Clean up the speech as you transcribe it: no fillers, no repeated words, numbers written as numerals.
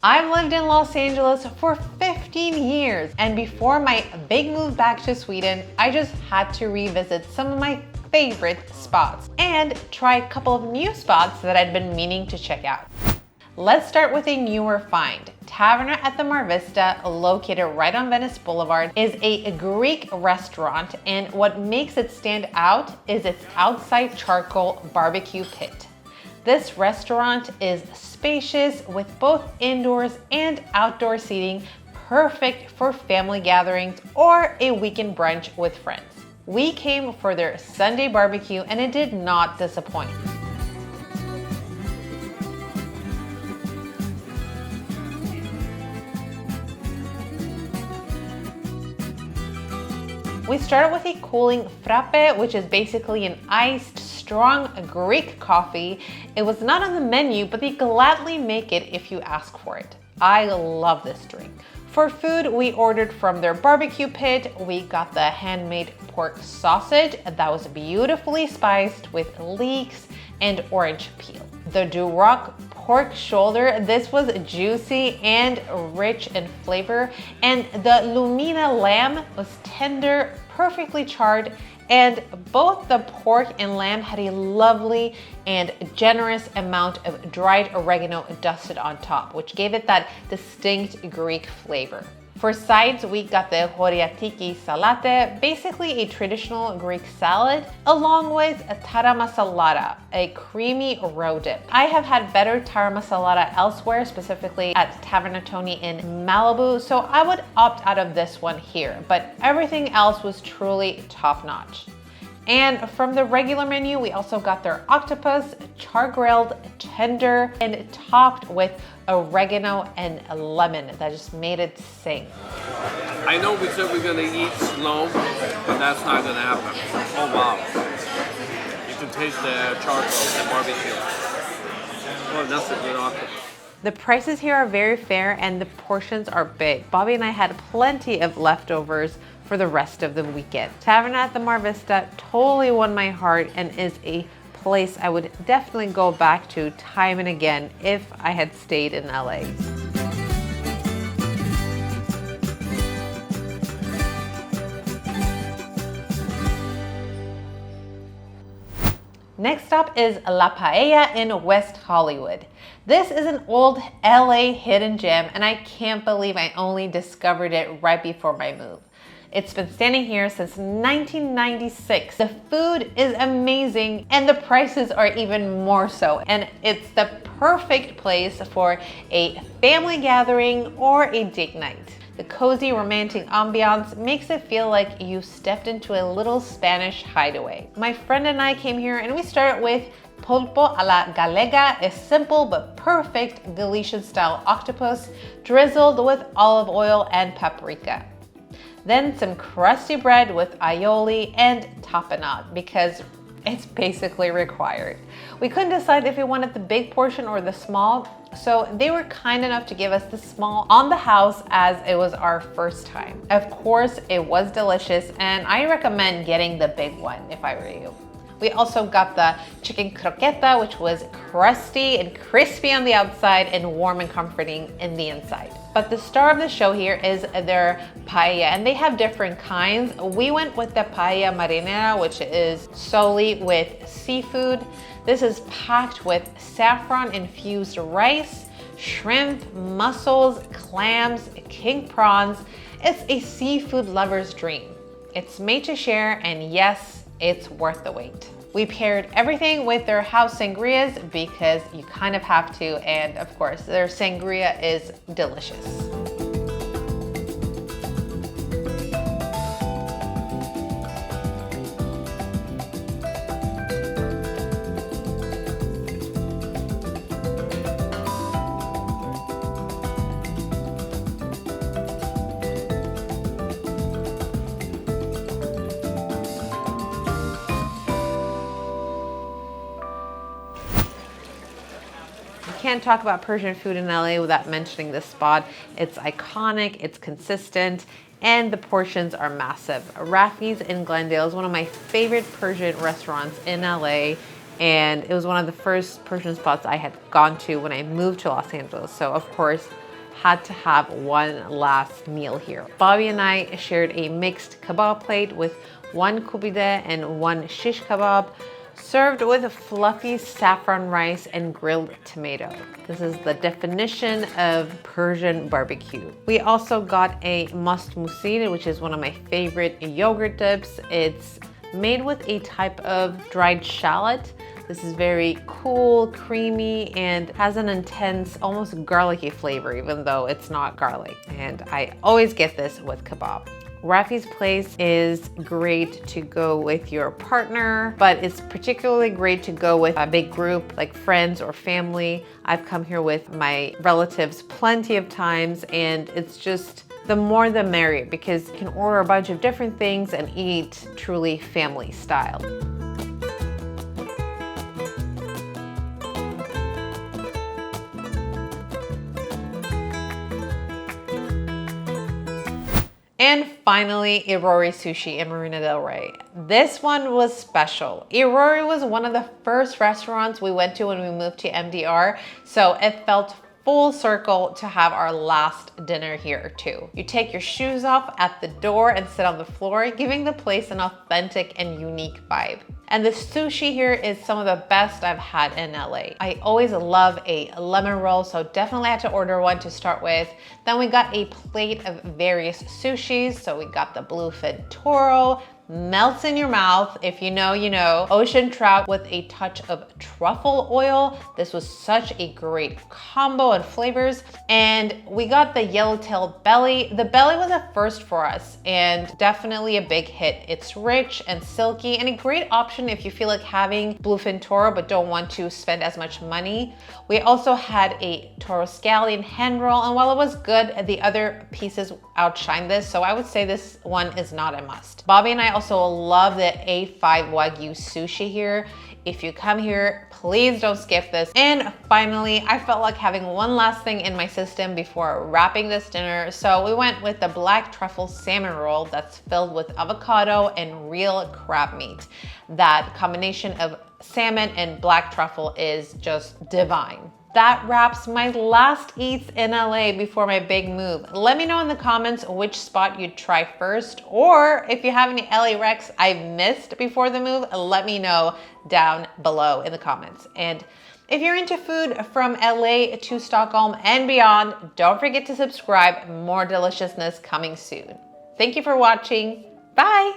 I've lived in Los Angeles for 15 years, and before my big move back to Sweden, I just had to revisit some of my favorite spots and try a couple of new spots that I'd been meaning to check out. Let's start with a newer find. Taverna at the Mar Vista, located right on Venice Boulevard, is a Greek restaurant, and what makes it stand out is its outside charcoal barbecue pit. This restaurant is spacious with both indoors and outdoor seating, perfect for family gatherings or a weekend brunch with friends. We came for their Sunday barbecue and it did not disappoint. We started with a cooling frappe, which is basically an iced, strong Greek coffee. It was not on the menu, but they gladly make it if you ask for it. I love this drink. For food, we ordered from their barbecue pit. We got the handmade pork sausage that was beautifully spiced with leeks and orange peel. The Duroc pork shoulder, this was juicy and rich in flavor, and the Lumina lamb was tender, perfectly charred, and both the pork and lamb had a lovely and generous amount of dried oregano dusted on top, which gave it that distinct Greek flavor. For sides, we got the horiatiki salate, basically a traditional Greek salad, along with a tara masalata, a creamy roe dip. I have had better tara masalata elsewhere, specifically at Taverna Tony in Malibu, so I would opt out of this one here, but everything else was truly top-notch. And from the regular menu, we also got their octopus, char-grilled, tender, and topped with oregano and lemon. That just made it sing. I know we said we're gonna eat slow, but that's not gonna happen. Oh wow. You can taste the charcoal and barbecue. Oh, that's a good octopus. The prices here are very fair and the portions are big. Bobby and I had plenty of leftovers for the rest of the weekend. Taverna at the Mar Vista totally won my heart and is a place I would definitely go back to time and again if I had stayed in LA. Next stop is La Paella in West Hollywood. This is an old LA hidden gem and I can't believe I only discovered it right before my move. It's been standing here since 1996. The food is amazing and the prices are even more so. And it's the perfect place for a family gathering or a date night. The cozy romantic ambiance makes it feel like you stepped into a little Spanish hideaway. My friend and I came here and we started with pulpo a la gallega, a simple but perfect Galician style octopus drizzled with olive oil and paprika. Then some crusty bread with aioli and tapenade because it's basically required. We couldn't decide if we wanted the big portion or the small, so they were kind enough to give us the small on the house as it was our first time. Of course, it was delicious and I recommend getting the big one if I were you. We also got the chicken croqueta, which was crusty and crispy on the outside and warm and comforting in the inside. But the star of the show here is their paella, and they have different kinds. We went with the paella marinara, which is solely with seafood. This is packed with saffron-infused rice, shrimp, mussels, clams, king prawns. It's a seafood lover's dream. It's made to share, and yes, it's worth the wait. We paired everything with their house sangrias because you kind of have to, and of course, their sangria is delicious. Can't talk about Persian food in LA without mentioning this spot. It's iconic, it's consistent, and the portions are massive. Raffi's in Glendale is one of my favorite Persian restaurants in LA, and it was one of the first Persian spots I had gone to when I moved to Los Angeles. So of course, had to have one last meal here. Bobby and I shared a mixed kebab plate with one kubide and one shish kebab, served with fluffy saffron rice and grilled tomato. This is the definition of Persian barbecue. We also got a must musid, which is one of my favorite yogurt dips. It's made with a type of dried shallot. This is very cool, creamy, and has an intense, almost garlicky flavor, even though it's not garlic. And I always get this with kebab. Raffi's place is great to go with your partner, but it's particularly great to go with a big group like friends or family. I've come here with my relatives plenty of times, and it's just the more the merrier because you can order a bunch of different things and eat truly family style. And finally, Irori Sushi in Marina Del Rey. This one was special. Irori was one of the first restaurants we went to when we moved to MDR, so it felt full circle to have our last dinner here too. You take your shoes off at the door and sit on the floor, giving the place an authentic and unique vibe. And the sushi here is some of the best I've had in LA. I always love a lemon roll, so definitely had to order one to start with. Then we got a plate of various sushis. So we got the bluefin toro, melts in your mouth. If you know, you know. Ocean trout with a touch of truffle oil. This was such a great combo and flavors. And we got the yellowtail belly. The belly was a first for us and definitely a big hit. It's rich and silky and a great option if you feel like having bluefin toro but don't want to spend as much money. We also had a toro scallion hand roll, and while it was good, the other pieces outshine this, so I would say this one is not a must. Bobby and I also love the A5 Wagyu sushi here. If you come here, please don't skip this. And finally, I felt like having one last thing in my system before wrapping this dinner. So we went with the black truffle salmon roll that's filled with avocado and real crab meat. That combination of salmon and black truffle is just divine. That wraps my last eats in LA before my big move. Let me know in the comments which spot you'd try first, or if you have any LA recs I've missed before the move, let me know down below in the comments. And if you're into food from LA to Stockholm and beyond, don't forget to subscribe. More deliciousness coming soon. Thank you for watching. Bye.